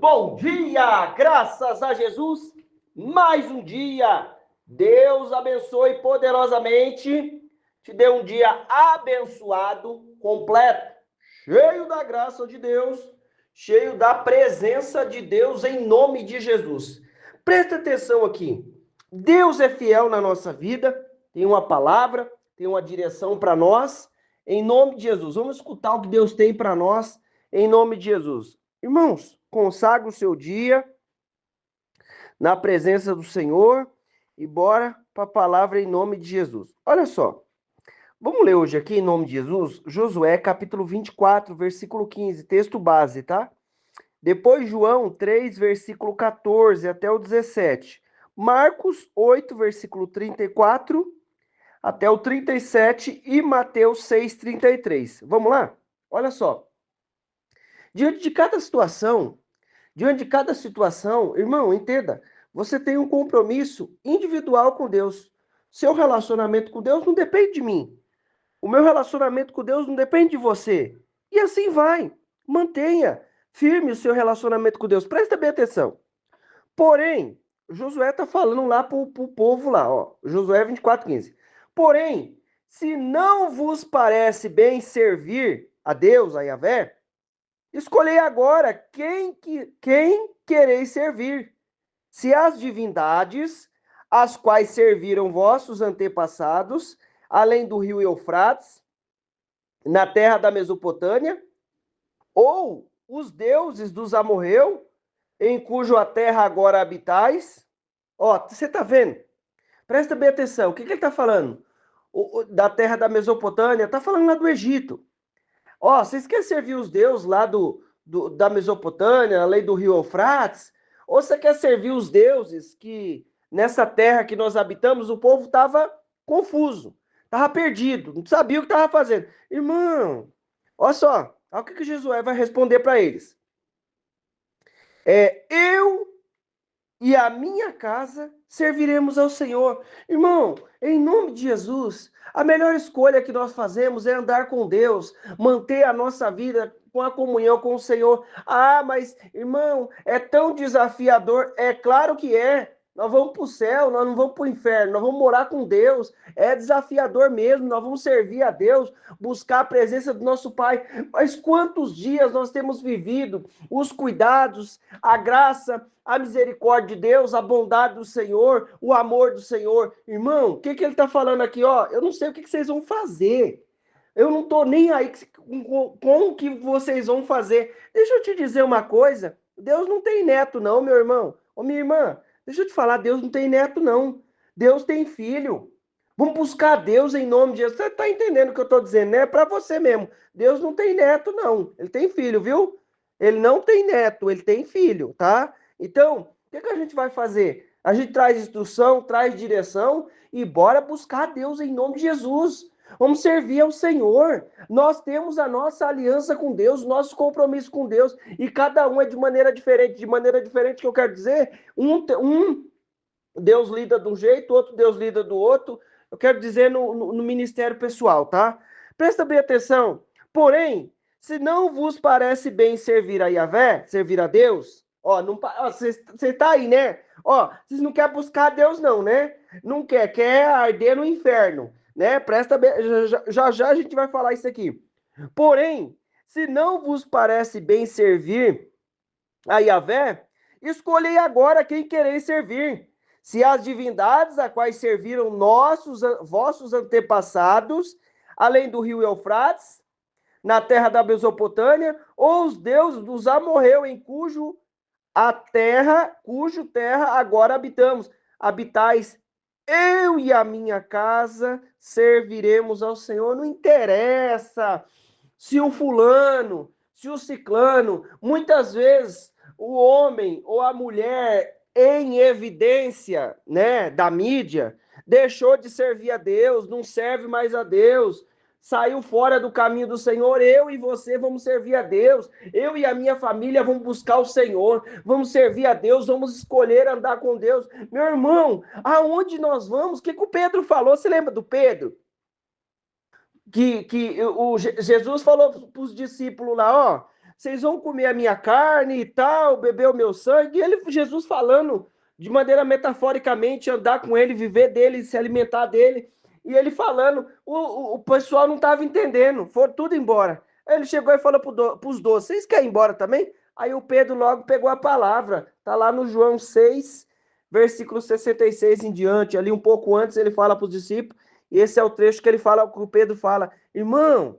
bom dia, graças a Jesus, mais um dia. Deus abençoe poderosamente, te dê um dia abençoado, completo, cheio da graça de Deus, cheio da presença de Deus em nome de Jesus. Presta atenção aqui, Deus é fiel na nossa vida, tem uma palavra, tem uma direção para nós, em nome de Jesus. Vamos escutar o que Deus tem para nós, em nome de Jesus. Irmãos, consagra o seu dia na presença do Senhor e bora para a palavra em nome de Jesus. Olha só, vamos ler hoje aqui em nome de Jesus, Josué capítulo 24, versículo 15, texto base, tá? Depois João 3, versículo 14 até o 17. Marcos 8, versículo 34 até o 37 e Mateus 6, 33. Vamos lá? Olha só. Diante de cada situação, irmão, entenda, você tem um compromisso individual com Deus. Seu relacionamento com Deus não depende de mim. O meu relacionamento com Deus não depende de você. E assim vai. Mantenha firme o seu relacionamento com Deus. Presta bem atenção. Porém, Josué está falando lá para o povo lá, ó. Josué 24:15. Porém, se não vos parece bem servir a Deus, a Yahvé, escolhei agora quem quereis servir. Se as divindades, as quais serviram vossos antepassados, além do rio Eufrates, na terra da Mesopotâmia, ou os deuses dos amorreu, em cuja terra agora habitais. Ó, você está vendo? Presta bem atenção. O que ele está falando? Da terra da Mesopotâmia, está falando lá do Egito. Ó, vocês querem servir os deuses lá da Mesopotâmia, além do rio Eufrates? Ou você quer servir os deuses que nessa terra que nós habitamos, o povo estava confuso, estava perdido, não sabia o que estava fazendo. Irmão, olha só, olha o que Josué vai responder para eles. Eu e a minha casa serviremos ao Senhor. Irmão, em nome de Jesus, a melhor escolha que nós fazemos é andar com Deus, manter a nossa vida com a comunhão com o Senhor. Ah, mas, irmão, é tão desafiador. É claro que é. Nós vamos para o céu, nós não vamos para o inferno, nós vamos morar com Deus. É desafiador mesmo, nós vamos servir a Deus, buscar a presença do nosso Pai. Mas quantos dias nós temos vivido os cuidados, a graça, a misericórdia de Deus, a bondade do Senhor, o amor do Senhor. Irmão, o que ele está falando aqui? Ó, eu não sei o que vocês vão fazer. Eu não estou nem aí com o que vocês vão fazer. Deixa eu te dizer uma coisa. Deus não tem neto, não, meu irmão. Ô, minha irmã, deixa eu te falar, Deus não tem neto, não. Deus tem filho. Vamos buscar Deus em nome de Jesus. Você está entendendo o que eu estou dizendo, né? É para você mesmo. Deus não tem neto, não. Ele tem filho, viu? Ele não tem neto, ele tem filho, tá? Então, o que a gente vai fazer? A gente traz instrução, traz direção e bora buscar Deus em nome de Jesus. Vamos servir ao Senhor. Nós temos a nossa aliança com Deus, nosso compromisso com Deus, e cada um é de maneira diferente. De maneira diferente, que eu quero dizer, um Deus lida de um jeito, outro Deus lida do outro. Eu quero dizer no ministério pessoal, tá? Presta bem atenção. Porém, se não vos parece bem servir a Yahvé, servir a Deus, ó, você tá aí, né? Ó, vocês não querem buscar Deus não, né? Não quer arder no inferno, né? Presta bem, já a gente vai falar isso aqui. Porém, se não vos parece bem servir a Yahvé, escolhei agora quem quereis servir. Se as divindades a quais serviram vossos antepassados, além do rio Eufrates, na terra da Mesopotâmia, ou os deuses dos amorreu, em cujo terra agora habitais. Eu e a minha casa serviremos ao Senhor. Não interessa se o fulano, se o ciclano, muitas vezes o homem ou a mulher em evidência, né, da mídia, deixou de servir a Deus, não serve mais a Deus, saiu fora do caminho do Senhor. Eu e você vamos servir a Deus, eu e a minha família vamos buscar o Senhor, vamos servir a Deus, vamos escolher andar com Deus. Meu irmão, aonde nós vamos? O que o Pedro falou? Você lembra do Pedro? Que Jesus falou para os discípulos lá, ó, vocês vão comer a minha carne e tal, beber o meu sangue. E Jesus falando de maneira metaforicamente, andar com ele, viver dele, se alimentar dele. E ele falando, o pessoal não estava entendendo, foram tudo embora. Aí ele chegou e falou para os 12, vocês querem ir embora também? Aí o Pedro logo pegou a palavra, tá lá no João 6, versículo 66 em diante, ali um pouco antes ele fala para os discípulos, e esse é o trecho que ele fala, que o Pedro fala, irmão, o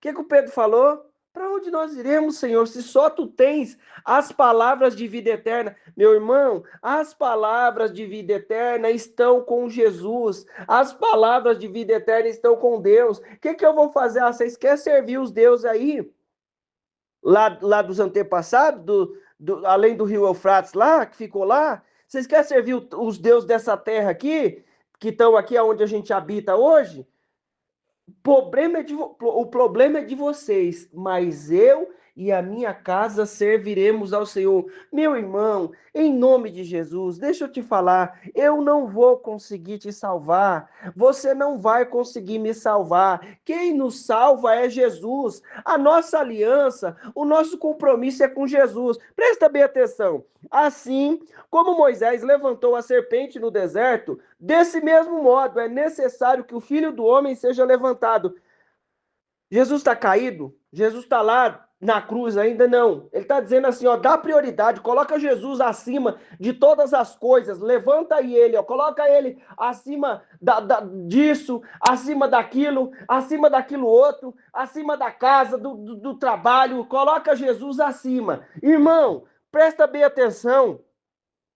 que o Pedro falou? Para onde nós iremos, Senhor, se só tu tens as palavras de vida eterna? Meu irmão, as palavras de vida eterna estão com Jesus, as palavras de vida eterna estão com Deus. O que eu vou fazer? Ah, vocês querem servir os deuses aí, lá dos antepassados, além do rio Eufrates lá, que ficou lá? Vocês querem servir os deuses dessa terra aqui, que estão aqui onde a gente habita hoje? O problema é de vocês, mas eu e a minha casa serviremos ao Senhor. Meu irmão, em nome de Jesus, deixa eu te falar, eu não vou conseguir te salvar, você não vai conseguir me salvar. Quem nos salva é Jesus. A nossa aliança, o nosso compromisso é com Jesus. Presta bem atenção. Assim como Moisés levantou a serpente no deserto, desse mesmo modo é necessário que o Filho do Homem seja levantado. Jesus está caído? Jesus está lá na cruz ainda? Não. Ele está dizendo assim, ó, dá prioridade, coloca Jesus acima de todas as coisas, levanta aí ele, ó, coloca ele acima disso, acima daquilo outro, acima da casa, do trabalho, coloca Jesus acima. Irmão, presta bem atenção.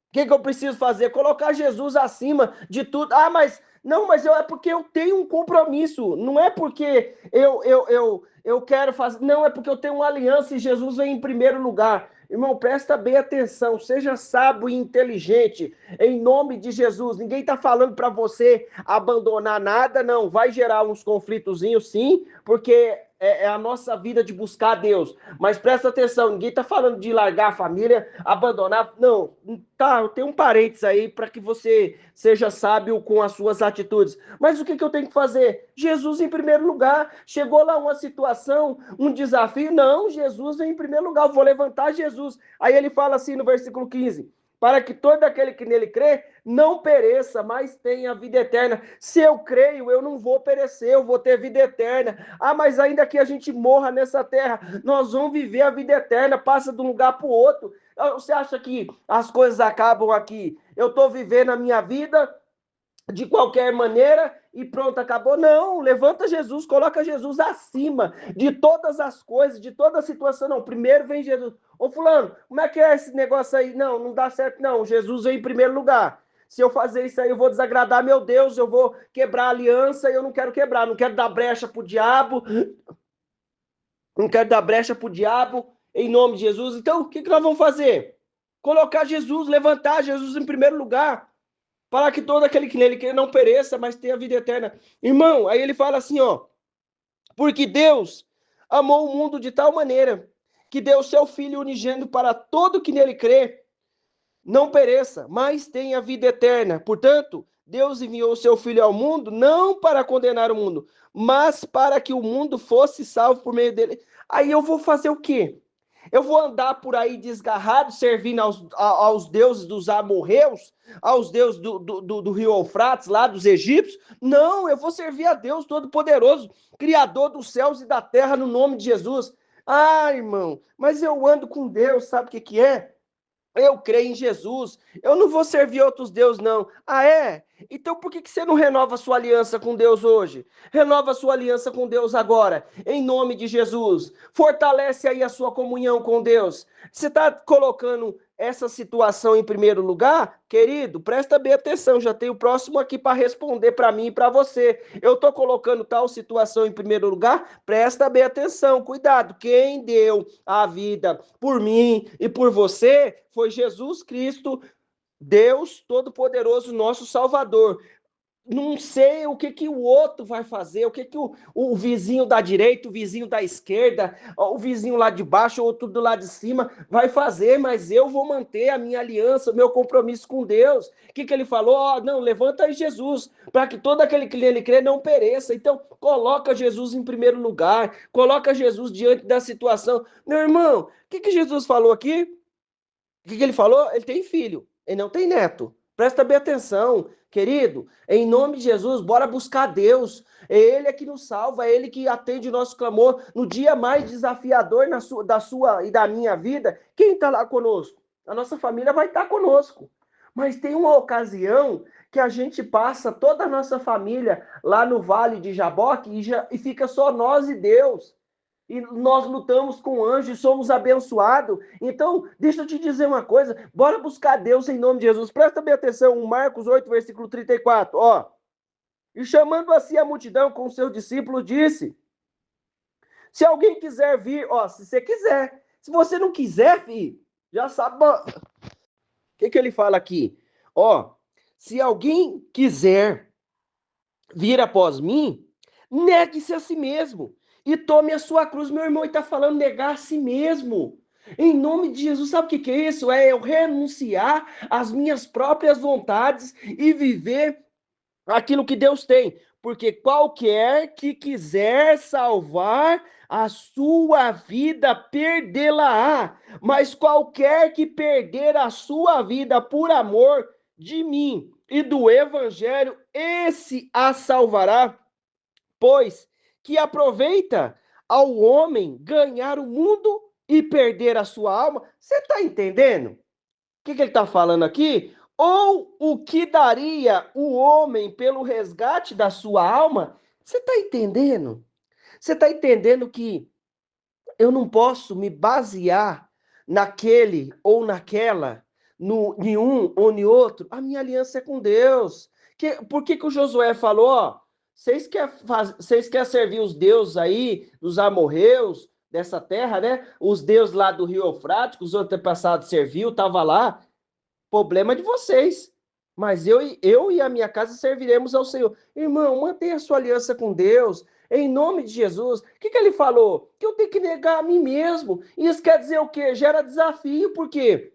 O que eu preciso fazer? Colocar Jesus acima de tudo. Ah, mas não, mas é porque eu tenho um compromisso. Não é porque eu quero fazer. Não, é porque eu tenho uma aliança e Jesus vem em primeiro lugar. Irmão, presta bem atenção. Seja sábio e inteligente. Em nome de Jesus. Ninguém está falando para você abandonar nada, não. Vai gerar uns conflitozinhos, sim, porque é a nossa vida de buscar a Deus. Mas presta atenção, ninguém está falando de largar a família, abandonar. Não, tá, tem um parênteses aí para que você seja sábio com as suas atitudes. Mas o que eu tenho que fazer? Jesus em primeiro lugar. Chegou lá uma situação, um desafio. Não, Jesus vem em primeiro lugar. Eu vou levantar Jesus. Aí ele fala assim no versículo 15: para que todo aquele que nele crê não pereça, mas tenha vida eterna. Se eu creio, eu não vou perecer, eu vou ter vida eterna. Ah, mas ainda que a gente morra nessa terra, nós vamos viver a vida eterna, passa de um lugar para o outro. Você acha que as coisas acabam aqui? Eu estou vivendo a minha vida de qualquer maneira e pronto, acabou. Não, levanta Jesus, coloca Jesus acima de todas as coisas, de toda a situação. Não, primeiro vem Jesus. Ô fulano, como é que é esse negócio aí? Não, não dá certo não, Jesus vem em primeiro lugar. Se eu fazer isso aí, eu vou desagradar meu Deus, eu vou quebrar a aliança e eu não quero quebrar, não quero dar brecha pro diabo, não quero dar brecha pro diabo, em nome de Jesus. Então, o que nós vamos fazer? Colocar Jesus, levantar Jesus em primeiro lugar. Para que todo aquele que nele crê não pereça, mas tenha vida eterna. Irmão, aí ele fala assim, ó. Porque Deus amou o mundo de tal maneira que deu seu Filho unigênito para todo que nele crê não pereça, mas tenha vida eterna. Portanto, Deus enviou o seu Filho ao mundo não para condenar o mundo, mas para que o mundo fosse salvo por meio dele. Aí eu vou fazer o quê? Eu vou andar por aí desgarrado, servindo aos deuses dos amorreus, aos deuses do rio Eufrates, lá dos egípcios? Não, eu vou servir a Deus Todo-Poderoso, Criador dos céus e da terra, no nome de Jesus. Ah, irmão, mas eu ando com Deus, sabe o que é? Eu creio em Jesus. Eu não vou servir outros deuses, não. Ah, é? Então por que você não renova a sua aliança com Deus hoje? Renova a sua aliança com Deus agora, em nome de Jesus. Fortalece aí a sua comunhão com Deus. Você está colocando essa situação em primeiro lugar? Querido, presta bem atenção. Já tem o próximo aqui para responder para mim e para você. Eu estou colocando tal situação em primeiro lugar? Presta bem atenção. Cuidado. Quem deu a vida por mim e por você foi Jesus Cristo, Deus Todo-Poderoso, nosso Salvador. não sei o que que o outro vai fazer, o que que o vizinho da direita, o vizinho da esquerda, o vizinho lá de baixo, ou outro do lado de cima vai fazer, mas eu vou manter a minha aliança, o meu compromisso com Deus. O que que ele falou? Ó, não, levanta aí Jesus, para que todo aquele que nele crê não pereça. Então, coloca Jesus em primeiro lugar, coloca Jesus diante da situação. Meu irmão, o que que Jesus falou aqui? O que que ele falou? Ele tem filho, ele não tem neto. Presta bem atenção, querido. Em nome de Jesus, bora buscar Deus. É Ele que nos salva, é Ele que atende o nosso clamor no dia mais desafiador da sua e da minha vida. Quem está lá conosco? A nossa família vai estar conosco. Mas tem uma ocasião que a gente passa toda a nossa família lá no Vale de Jaboque e fica só nós e Deus e nós lutamos com anjos, somos abençoados. Então, deixa eu te dizer uma coisa, bora buscar Deus em nome de Jesus. Presta bem atenção, Marcos 8, versículo 34, ó. E chamando assim a multidão com seus discípulos, disse: se alguém quiser vir, ó, se você quiser. Se você não quiser, filho, já sabe. O que ele fala aqui? Ó, se alguém quiser vir após mim, negue-se a si mesmo e tome a sua cruz. Meu irmão, ele está falando negar a si mesmo. Em nome de Jesus, sabe o que é isso? É eu renunciar às minhas próprias vontades e viver aquilo que Deus tem. Porque qualquer que quiser salvar a sua vida, perdê-la-á. Mas qualquer que perder a sua vida por amor de mim e do evangelho, esse a salvará. Pois que aproveita ao homem ganhar o mundo e perder a sua alma. Você está entendendo? O que ele está falando aqui? Ou o que daria o homem pelo resgate da sua alma? Você está entendendo? Você está entendendo que eu não posso me basear naquele ou naquela, em um ou em outro. A minha aliança é com Deus. Por que o Josué falou, ó, vocês querem servir os deuses aí, dos amorreus, dessa terra, né? Os deuses lá do Rio Eufrates, que os antepassados serviu, tava lá. Problema de vocês. Mas eu e a minha casa serviremos ao Senhor. Irmão, mantenha a sua aliança com Deus. Em nome de Jesus. O que ele falou? Que eu tenho que negar a mim mesmo. Isso quer dizer o quê? Gera desafio. Por quê?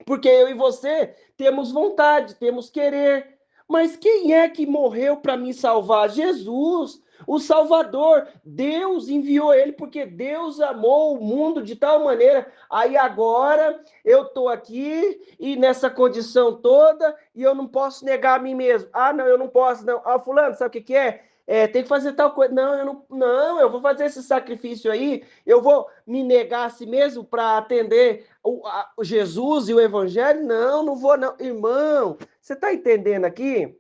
Porque eu e você temos vontade, temos querer. Mas quem é que morreu para me salvar? Jesus, o Salvador. Deus enviou ele porque Deus amou o mundo de tal maneira. Aí agora eu estou aqui e nessa condição toda e eu não posso negar a mim mesmo. Ah, não, eu não posso, não. Ah, fulano, sabe o que é? Tem que fazer tal coisa. Não, eu vou fazer esse sacrifício aí, eu vou me negar a si mesmo para atender o Jesus e o Evangelho? Não, não vou, não. Irmão, você está entendendo aqui?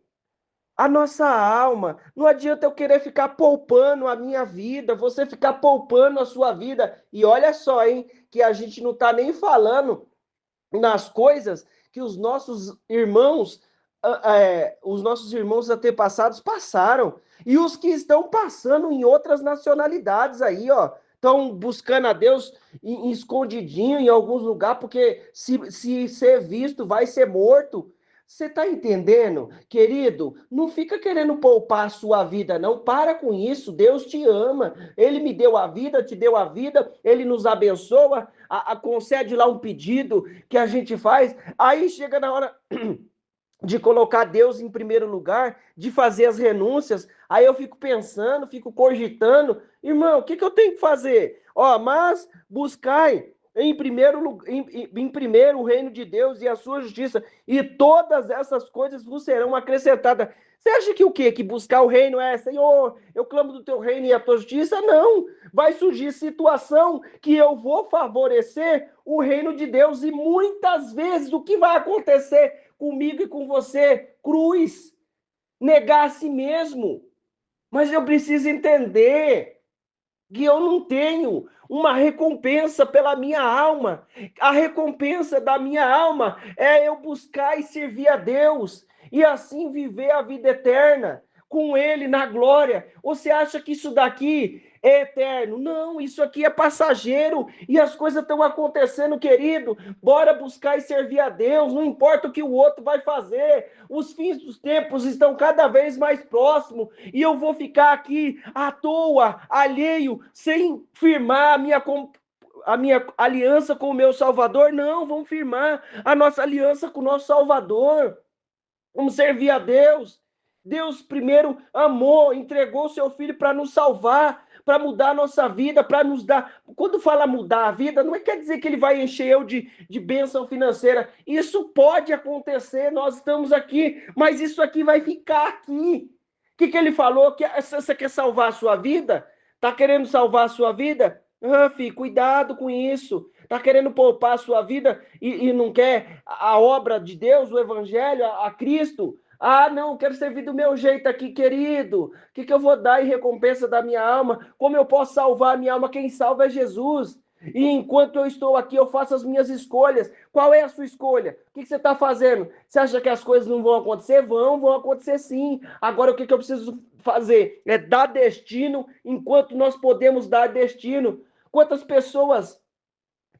A nossa alma, não adianta eu querer ficar poupando a minha vida, você ficar poupando a sua vida. E olha só, hein, que a gente não está nem falando nas coisas que os nossos irmãos antepassados passaram e os que estão passando em outras nacionalidades aí, ó, estão buscando a Deus escondidinho em alguns lugares, porque se ser visto vai ser morto. Você está entendendo, querido? Não fica querendo poupar a sua vida, não. Para com isso. Deus te ama. Ele me deu a vida, te deu a vida. Ele nos abençoa. Concede lá um pedido que a gente faz. Aí chega na hora de colocar Deus em primeiro lugar, de fazer as renúncias. Aí eu fico pensando, fico cogitando. Irmão, o que eu tenho que fazer? Ó, mas buscai em primeiro o reino de Deus e a sua justiça, e todas essas coisas vos serão acrescentadas. Você acha que o quê? Que buscar o reino é, Senhor, eu clamo do teu reino e a tua justiça? Não. Vai surgir situação que eu vou favorecer o reino de Deus, e muitas vezes o que vai acontecer comigo e com você? Cruz. Negar a si mesmo. Mas eu preciso entender que eu não tenho uma recompensa pela minha alma. A recompensa da minha alma é eu buscar e servir a Deus e assim viver a vida eterna. com ele na glória. Você acha que isso daqui é eterno? Não, isso aqui é passageiro e as coisas estão acontecendo, querido. Bora buscar e servir a Deus, não importa o que o outro vai fazer. Os fins dos tempos estão cada vez mais próximos e eu vou ficar aqui à toa, alheio, sem firmar a minha aliança com o meu Salvador? Não, vamos firmar a nossa aliança com o nosso Salvador. Vamos servir a Deus. Deus primeiro amou, entregou o seu filho para nos salvar, para mudar a nossa vida, para nos dar. Quando fala mudar a vida, não quer dizer que ele vai encher eu de bênção financeira. Isso pode acontecer, nós estamos aqui, mas isso aqui vai ficar aqui. O que ele falou? Que você quer salvar a sua vida? Está querendo salvar a sua vida? Filho, cuidado com isso. Está querendo poupar a sua vida e não quer a obra de Deus, o Evangelho, a Cristo? Não, quero servir do meu jeito aqui, querido. O que eu vou dar em recompensa da minha alma? Como eu posso salvar a minha alma? Quem salva é Jesus. E enquanto eu estou aqui, eu faço as minhas escolhas. Qual é a sua escolha? O que você está fazendo? Você acha que as coisas não vão acontecer? Vão acontecer sim. Agora, o que eu preciso fazer? É dar destino enquanto nós podemos dar destino. Quantas pessoas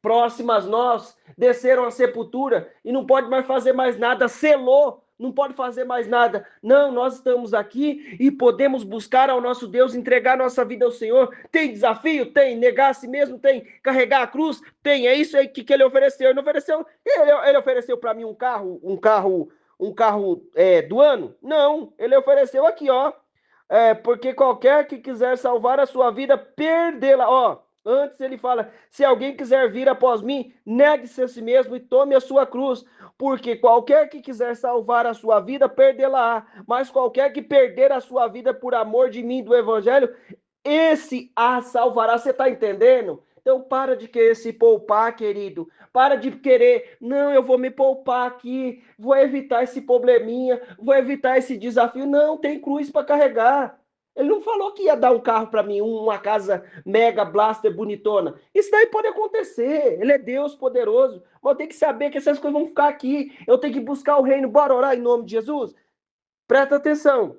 próximas nós desceram à sepultura e não pode mais fazer mais nada, selou, não pode fazer mais nada. Não, nós estamos aqui e podemos buscar ao nosso Deus, entregar nossa vida ao Senhor. Tem desafio? Tem. Negar a si mesmo? Tem. Carregar a cruz? Tem. É isso aí que ele ofereceu. Ele ofereceu para mim um carro do ano? Não, ele ofereceu aqui, ó. Porque qualquer que quiser salvar a sua vida, perdê-la, ó. Antes ele fala, se alguém quiser vir após mim, negue-se a si mesmo e tome a sua cruz, porque qualquer que quiser salvar a sua vida, perdê-la-á, mas qualquer que perder a sua vida por amor de mim, do evangelho, esse a salvará. Você está entendendo? Então para de querer se poupar, querido. Para de querer, não, eu vou me poupar aqui, vou evitar esse probleminha, vou evitar esse desafio. Não, tem cruz para carregar. Ele não falou que ia dar um carro para mim, uma casa mega blaster bonitona. Isso daí pode acontecer. Ele é Deus poderoso. Mas eu tenho que saber que essas coisas vão ficar aqui. Eu tenho que buscar o reino. Bora orar em nome de Jesus? Presta atenção.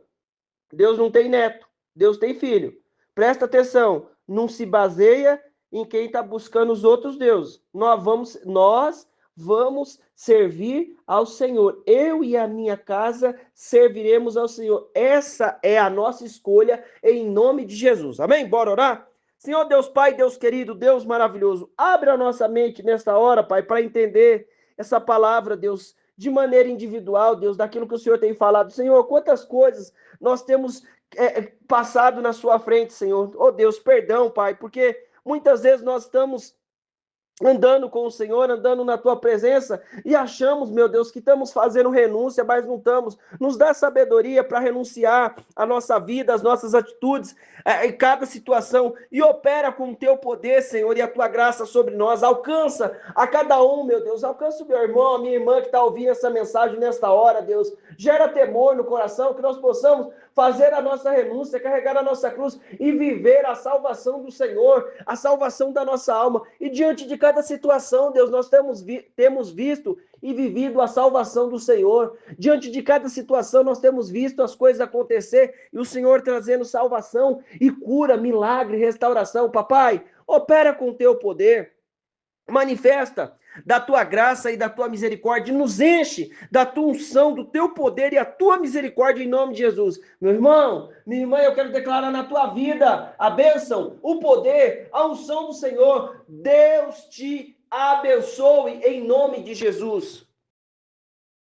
Deus não tem neto. Deus tem filho. Presta atenção. Não se baseia em quem está buscando os outros deuses. Nós vamos servir ao Senhor. Eu e a minha casa serviremos ao Senhor. Essa é a nossa escolha em nome de Jesus. Amém? Bora orar? Senhor Deus Pai, Deus querido, Deus maravilhoso, abre a nossa mente nesta hora, Pai, para entender essa palavra, Deus, de maneira individual, Deus, daquilo que o Senhor tem falado. Senhor, quantas coisas nós temos passado na sua frente, Senhor. Oh Deus, perdão, Pai, porque muitas vezes nós estamos andando com o Senhor, andando na tua presença e achamos, meu Deus, que estamos fazendo renúncia, mas não estamos. Nos dá sabedoria para renunciar à nossa vida, às nossas atitudes, em cada situação, e opera com o teu poder, Senhor, e a tua graça sobre nós. Alcança a cada um, meu Deus, alcança o meu irmão, a minha irmã que está ouvindo essa mensagem nesta hora, Deus. Gera temor no coração, que nós possamos fazer a nossa renúncia, carregar a nossa cruz e viver a salvação do Senhor, a salvação da nossa alma. E diante de cada situação, Deus, nós temos visto e vivido a salvação do Senhor. Diante de cada situação, nós temos visto as coisas acontecer e o Senhor trazendo salvação e cura, milagre, restauração. Papai, opera com o teu poder, manifesta da tua graça e da tua misericórdia, nos enche da tua unção, do teu poder e a tua misericórdia em nome de Jesus. Meu irmão, minha irmã, eu quero declarar na tua vida a bênção, o poder, a unção do Senhor. Deus te abençoe em nome de Jesus.